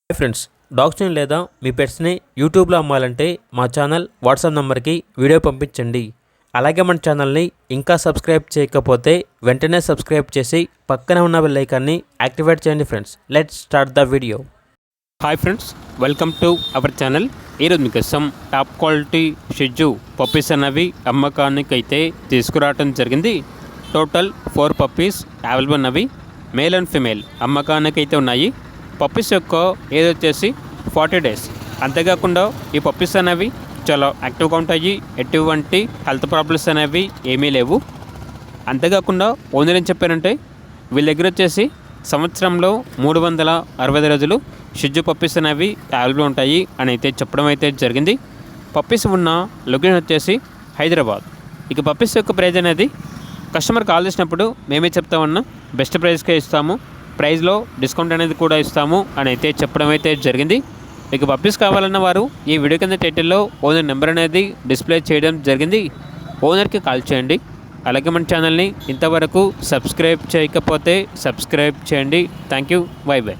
Hi friends, డాగ్స్ని లేదా మీ పెట్స్ని యూట్యూబ్లో అమ్మాలంటే మా ఛానల్ వాట్సాప్ నెంబర్కి వీడియో పంపించండి. అలాగే మన ఛానల్ని ఇంకా సబ్స్క్రైబ్ చేయకపోతే వెంటనే సబ్స్క్రైబ్ చేసి పక్కనే ఉన్న బెల్ ఐకాన్ని యాక్టివేట్ చేయండి. Friends, let's start the video. Hi friends, welcome to our channel. ఈరోజు మీకోసం టాప్ క్వాలిటీ షిట్జూ పప్పీస్ అనేవి అమ్మకానికి అయితే తీసుకురావడం జరిగింది. టోటల్ 4 పప్పీస్ అవైలబుల్ ఉన్నవి. మేల్ అండ్ ఫిమేల్ అమ్మకానికి అయితే ఉన్నాయి. పప్పీస్ యొక్క ఏజ్ వచ్చేసి 40 డేస్. అంతేకాకుండా ఈ పప్పీస్ అనేవి చాలా యాక్టివ్గా ఉంటాయి. ఎటువంటి హెల్త్ ప్రాబ్లమ్స్ అనేవి ఏమీ లేవు. అంతేకాకుండా ఓనర్ ఏం చెప్పారంటే వీళ్ళ దగ్గర వచ్చేసి సంవత్సరంలో 365 రోజులు షిట్జూ పప్పీస్ అనేవి అవైలబుల్ ఉంటాయి అని అయితే చెప్పడం అయితే జరిగింది. పప్పీస్ ఉన్న లొకేషన్ వచ్చేసి హైదరాబాద్. ఇక పప్పీస్ యొక్క ప్రైజ్ అనేది కస్టమర్ కాల్ చేసినప్పుడు మేమే చెప్తామన్నా బెస్ట్ ప్రైస్కే ఇస్తాము, ప్రైస్లో డిస్కౌంట్ అనేది కూడా ఇస్తాము అని అయితే చెప్పడం అయితే జరిగింది. ఇక పప్పీస్ కావాలన్న వారు ఈ వీడియో కింద టైటిల్లో ఓనర్ నెంబర్ అనేది డిస్ప్లే చేయడం జరిగింది. ఓనర్కి కాల్ చేయండి. అలాగే మన ఛానల్ని ఇంతవరకు సబ్స్క్రైబ్ చేయకపోతే సబ్స్క్రైబ్ చేయండి. Thank you. By by.